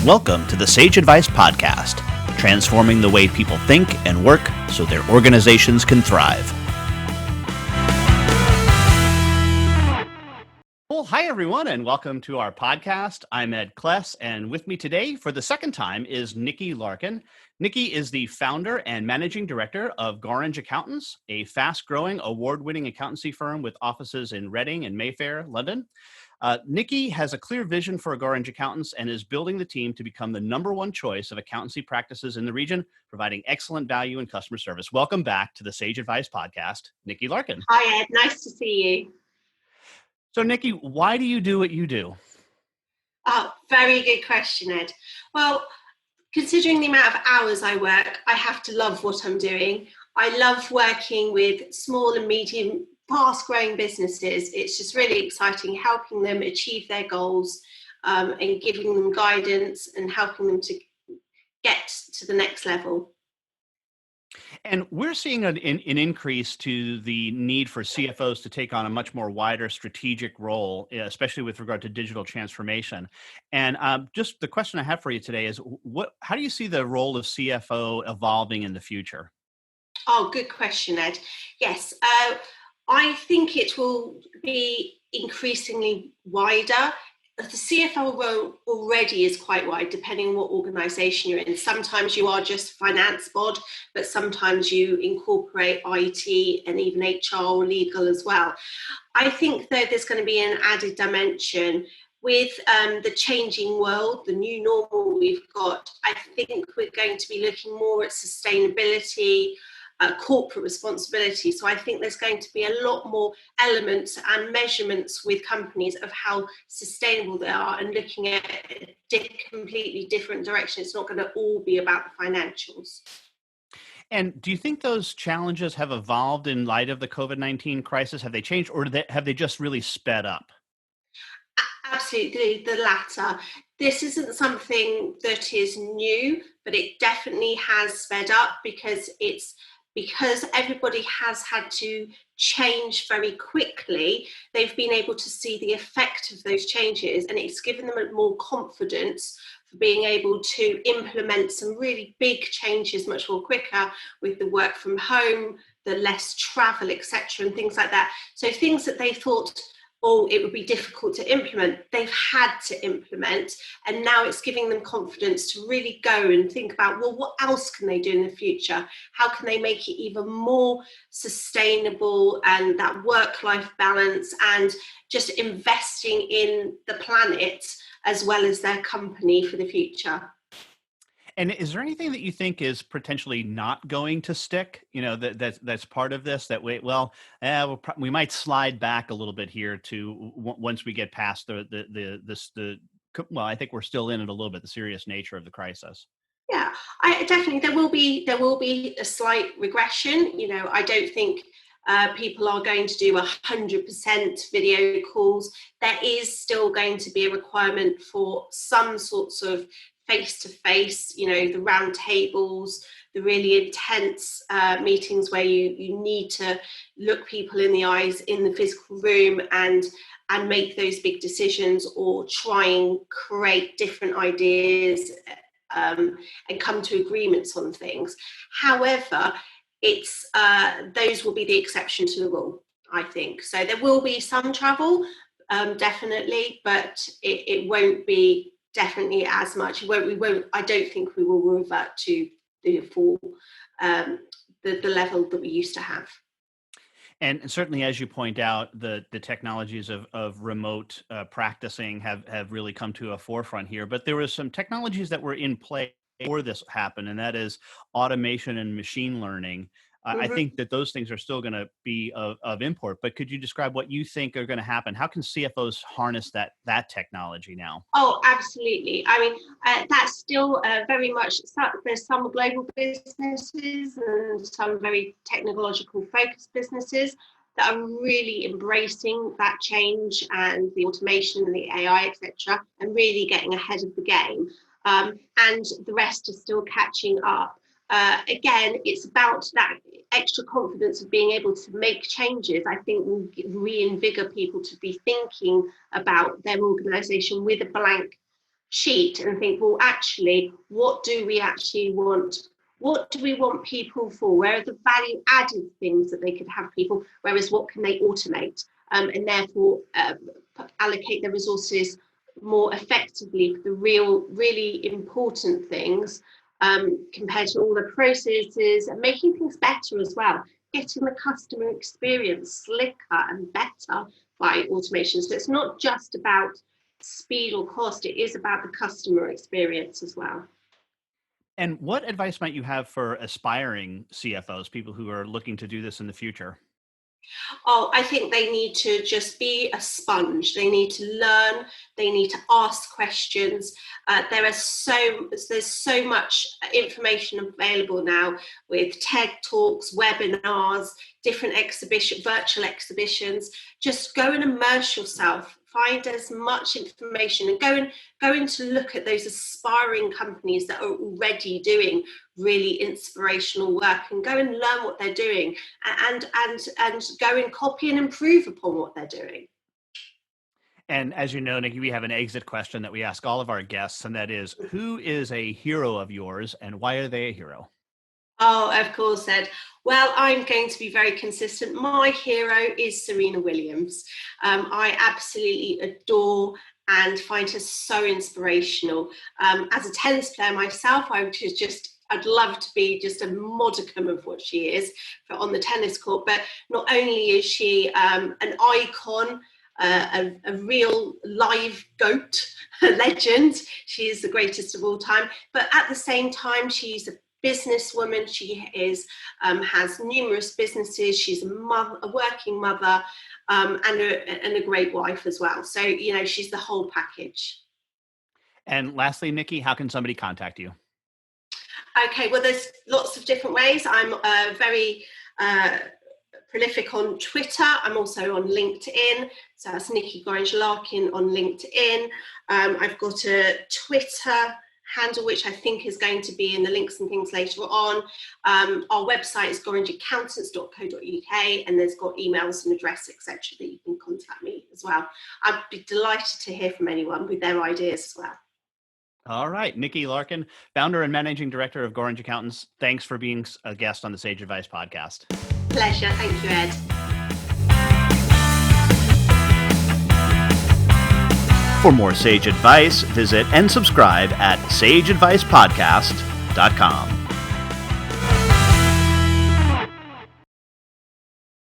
Welcome to the Sage Advice Podcast, transforming the way people think and work so their organizations can thrive. Well, hi, everyone, and welcome to our podcast. I'm Ed Kless, and with me today for the second time is Nicky Larkin. Nicky is the founder and managing director of Goringe Accountants, a fast-growing, award-winning accountancy firm with offices in Reading and Mayfair, London. Nicky has a clear vision for Goringe Accountants and is building the team to become the number one choice of accountancy practices in the region, providing excellent value and customer service. Welcome back to the Sage Advice Podcast, Nicky Larkin. Hi, Ed. Nice to see you. So, Nicky, why do you do what you do? Oh, very good question, Ed. Well, considering the amount of hours I work, I have to love what I'm doing. I love working with small and medium, fast-growing businesses. It's just really exciting, helping them achieve their goals and giving them guidance and helping them to get to the next level. And we're seeing an increase to the need for CFOs to take on a much more wider strategic role, especially with regard to digital transformation. And just the question I have for you today is, how do you see the role of CFO evolving in the future? Oh, good question, Ed. Yes, I think it will be increasingly wider. The CFO role already is quite wide, depending on what organisation you're in. Sometimes you are just finance bod, but sometimes you incorporate IT and even HR or legal as well. I think that there's going to be an added dimension with the changing world, the new normal we've got. I think we're going to be looking more at sustainability, corporate responsibility. So I think there's going to be a lot more elements and measurements with companies of how sustainable they are and looking at a completely different direction. It's not going to all be about the financials. And do you think those challenges have evolved in light of the COVID-19 crisis? Have they changed, or have they just really sped up? Absolutely, the latter. This isn't something that is new, but it definitely has sped up because everybody has had to change very quickly. They've been able to see the effect of those changes, and it's given them more confidence for being able to implement some really big changes much more quicker with the work from home, the less travel, etc., and things like that. So things that they thought, it would be difficult to implement, they've had to implement, and now it's giving them confidence to really go and think about, well, what else can they do in the future? How can they make it even more sustainable, and that work-life balance, and just investing in the planet as well as their company for the future? And is there anything that you think is potentially not going to stick? You know, that's part of this. That we might slide back a little bit here to once we get past well, I think we're still in it a little bit, the serious nature of the crisis. Yeah, I definitely there will be a slight regression. You know, I don't think people are going to do 100% video calls. There is still going to be a requirement for some sorts of face-to-face, you know, the round tables, the really intense meetings where you need to look people in the eyes in the physical room and make those big decisions, or try and create different ideas and come to agreements on things. However, it's those will be the exception to the rule, I think. So there will be some travel, definitely, but it won't be definitely as much. We won't. I don't think we will revert to the full the level that we used to have. And certainly, as you point out, the technologies of remote practicing have really come to a forefront here. But there were some technologies that were in play before this happened, and that is automation and machine learning. I think that those things are still going to be of import, but could you describe what you think are going to happen? How can CFOs harness that technology now? Oh, absolutely. I mean, that's still very much, there's some global businesses and some very technological focused businesses that are really embracing that change and the automation and the AI, etc., and really getting ahead of the game. And the rest are still catching up. Again, it's about that extra confidence of being able to make changes. I think will reinvigorate people to be thinking about their organisation with a blank sheet and think, well, actually, what do we actually want? What do we want people for? Where are the value added things that they could have people? Whereas what can they automate? And therefore allocate the resources more effectively for the really important things, compared to all the processes, and making things better as well, getting the customer experience slicker and better by automation. So it's not just about speed or cost, it is about the customer experience as well. And what advice might you have for aspiring CFOs, people who are looking to do this in the future? Oh, I think they need to just be a sponge. They need to learn. They need to ask questions. There's so much information available now with TED Talks, webinars, different virtual exhibitions. Just go and immerse yourself. Find as much information and go in to look at those aspiring companies that are already doing really inspirational work, and go and learn what they're doing, and go and copy and improve upon what they're doing. And as you know, Nicky, we have an exit question that we ask all of our guests, and that is, who is a hero of yours and why are they a hero? Oh, of course, Ed. Well, I'm going to be very consistent. My hero is Serena Williams. I absolutely adore and find her so inspirational. As a tennis player myself, I'd love to be just a modicum of what she is on the tennis court. But not only is she an icon, a real live GOAT, a legend, she is the greatest of all time, but at the same time, she's a businesswoman. She has numerous businesses. She's a working mother, and a great wife as well. So, she's the whole package. And lastly, Nicky, how can somebody contact you? Okay, well, there's lots of different ways. I'm very prolific on Twitter. I'm also on LinkedIn. So that's Nicky Goringe Larkin on LinkedIn. I've got a Twitter handle, which I think is going to be in the links and things later on. Our website is goringeaccountants.co.uk, and there's got emails and address, etc., that you can contact me as well. I'd be delighted to hear from anyone with their ideas as well. All right, Nicky Larkin, founder and managing director of Goringe Accountants. Thanks for being a guest on the Sage Advice podcast. Pleasure. Thank you, Ed. For more Sage Advice, visit and subscribe at sageadvicepodcast.com.